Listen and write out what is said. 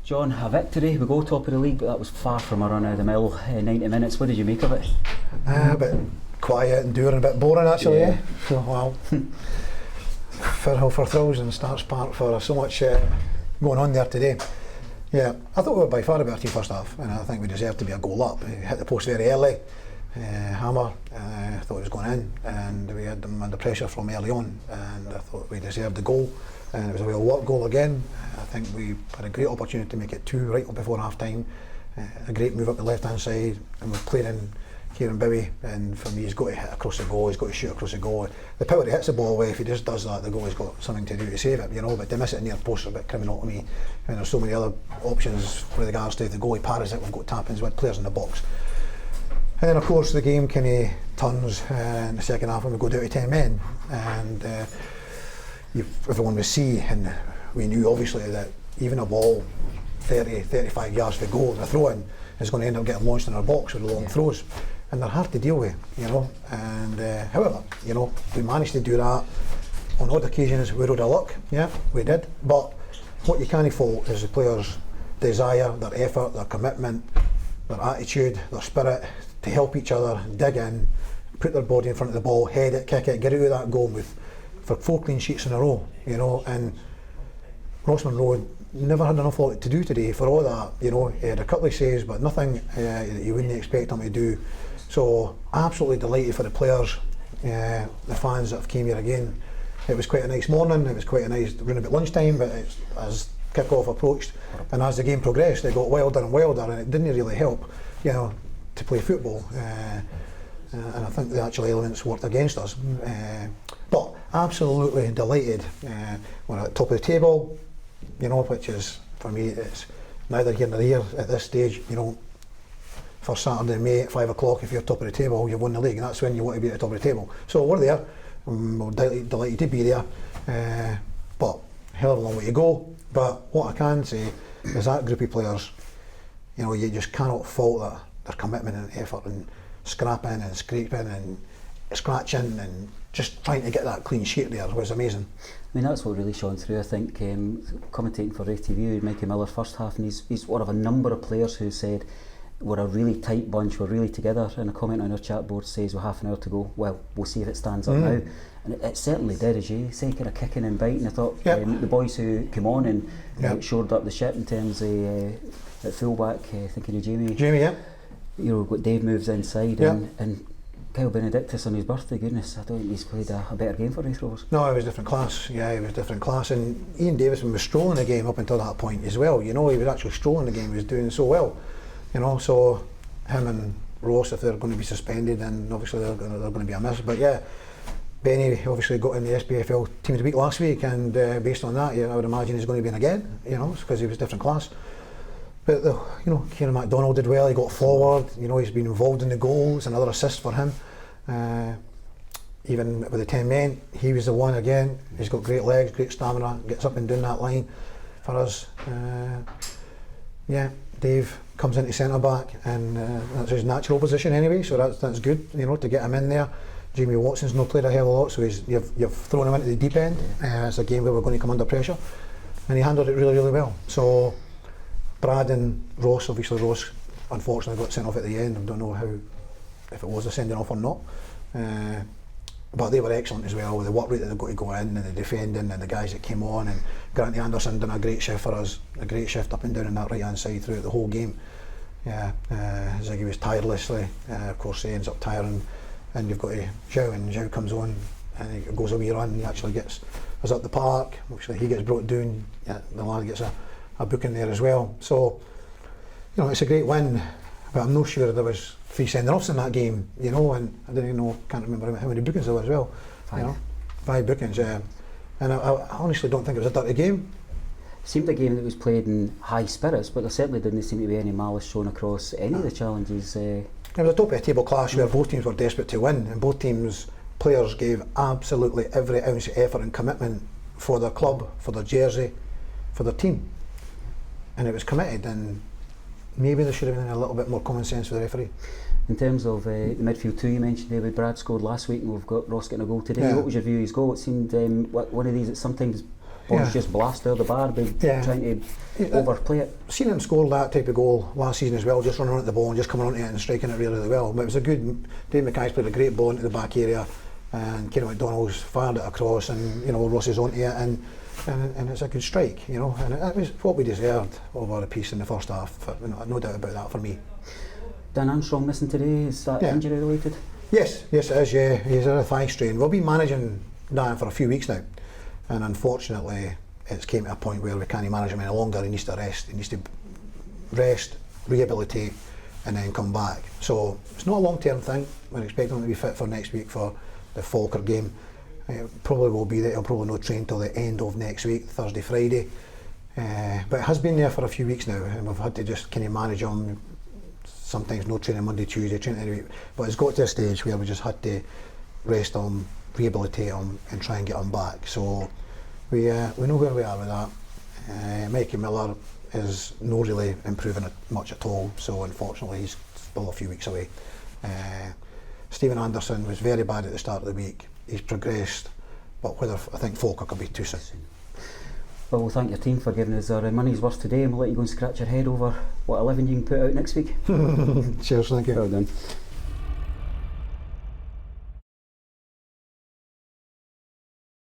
John, a victory, we go top of the league, but that was far from a run-of-the-mill 90 minutes. What did you make of it? A bit quiet, enduring, a bit boring actually. Yeah. So, well, for thrills and Starts Park for so much going on there today. Yeah, I thought we were by far a better team first half, and I think we deserved to be a goal up. We hit the post very early, hammer, I thought it was going in, and we had them under pressure from early on, and I thought we deserved the goal, and it was a well worked goal again. I think we had a great opportunity to make it 2 right up before half time, a great move up the left hand side, and we're playing in Kieran Bowie, and for me he's got to hit across the goal, he's got to shoot across the goal. The power he hits the ball away, if he just does that, the goalie's got something to do to save it, you know, but to miss it near post is a bit criminal to me. And there's so many other options with regards to the goalie parries it, we've got tap-ins with players in the box. And then of course the game kind of turns in the second half when we go down to 10 men, and everyone was see, and we knew obviously that even a ball 30-35 yards for goal, the throw-in is going to end up getting launched in our box with the long throws, and they're hard to deal with, you know. And however, you know, we managed to do that on odd occasions. We rode our luck, yeah, we did. But what you can't fault is the players' desire, their effort, their commitment, their attitude, their spirit to help each other, dig in, put their body in front of the ball, head it, kick it, get out of that goal for 4 clean sheets in a row, you know. And Ross Monroe never had an awful lot to do today for all that, you know. He had a couple of saves, but nothing that you wouldn't expect him to do. So absolutely delighted for the players, the fans that have came here again. It was quite a nice morning, it was quite a nice round about lunchtime, but as kick-off approached and as the game progressed, it got wilder and wilder, and it didn't really help, you know, to play football. And I think the actual elements worked against us. But absolutely delighted. We're at the top of the table, you know, which is, for me, it's neither here nor there at this stage, you know. For Saturday in May at 5 o'clock, if you're top of the table, you've won the league, and that's when you want to be at the top of the table. So we're there, we're delighted to be there, but hell of a long way to go. But what I can say is that group of players, you know, you just cannot fault their commitment and effort and scrapping and scraping and scratching and just trying to get that clean sheet there was amazing. I mean, that's what really shone through. I think commentating for RaithTV, Mikey Miller's first half, and he's one of a number of players who said we're a really tight bunch, we're really together, and a comment on our chat board says with half an hour to go, well, we'll see if it stands up now, and it certainly did, as you say, kind of kicking and biting. I thought the boys who came on and shored up the ship in terms of at fullback, thinking of Jamie, you know, what Dave moves inside, and Kyle Benedictus on his birthday, goodness, I don't think he's played a better game for Raith Rovers. No, it was different class, yeah, it was different class, and Ian Davison was strolling the game up until that point as well, you know, he was actually strolling the game, he was doing so well. You know, so him and Ross, if they're going to be suspended, then obviously they're going to be a miss. But yeah, Benny obviously got in the SPFL Team of the Week last week, and based on that, I would imagine he's going to be in again. You know, because he was different class. But you know, Kieran MacDonald did well. He got forward. You know, he's been involved in the goals. Another assist for him. Even with the 10 men, he was the one again. He's got great legs, great stamina. Gets up and down that line for us. Yeah, Dave comes into centre back, and that's his natural position anyway, so that's good, you know, to get him in there. Jamie Watson's not played a hell of a lot, so you've thrown him into the deep end. It's a game where we're going to come under pressure, and he handled it really, really well. So Brad and Ross, obviously Ross unfortunately got sent off at the end. I don't know if it was a sending off or not, but they were excellent as well with the work rate that they've got to go in, and the defending, and the guys that came on, and Granty Anderson done a great shift for us, a great shift up and down on that right hand side throughout the whole game. Yeah, Ziggy was tirelessly, of course he ends up tiring, and you've got Zhao, and Zhao comes on and he goes a wee run, he actually gets us up the park, obviously he gets brought down, the lad gets a booking there as well. So, you know, it's a great win, but I'm not sure there was 3 sending-offs in that game, you know, and I didn't know, can't remember how many bookings there were as well. 5. You know, 5 bookings, and I honestly don't think it was a dirty game. It seemed a game that was played in high spirits, but there certainly didn't seem to be any malice shown across any of the challenges. It was a top of the table clash where both teams were desperate to win, and both teams' players gave absolutely every ounce of effort and commitment for their club, for their jersey, for their team, and it was committed, and maybe there should have been a little bit more common sense for the referee. In terms of the midfield too, you mentioned David Brad scored last week, and we've got Ross getting a goal today. Yeah. What was your view of his goal? It seemed one of these that sometimes Bond's just blasted out the bar by trying to overplay it. Seen him score that type of goal last season as well, just running at the ball and just coming onto it and striking it really, really well. But it was a good, Dave Mackay's played a great ball into the back area, and Kieran McDonald's fired it across, and Ross is onto it, and it's a good strike, and it was what we deserved over a piece in the first half, no doubt about that for me. Dan Armstrong missing today, is that injury related? Yes it is, yeah. He's had a thigh strain. We've been managing Dan for a few weeks now, and unfortunately it's came to a point where we can't manage him any longer. He needs to rest, rehabilitate, and then come back. So it's not a long-term thing. We're expecting him to be fit for next week for the Falkirk game. Probably will be there. He'll probably not train till the end of next week, Thursday, Friday. But it has been there for a few weeks now, and we've had to just kind of manage him. Sometimes no training Monday, Tuesday, training every week. But it's got to a stage where we just had to rest him, rehabilitate him, and try and get him back. So we know where we are with that. Mikey Miller is not really improving it much at all, so unfortunately he's still a few weeks away. Stephen Anderson was very bad at the start of the week. He's progressed, but I think Falkirk will be too soon. Well, we'll thank your team for giving us our money's worth today, and we'll let you go and scratch your head over what 11 you can put out next week. Cheers, thank you. Well done.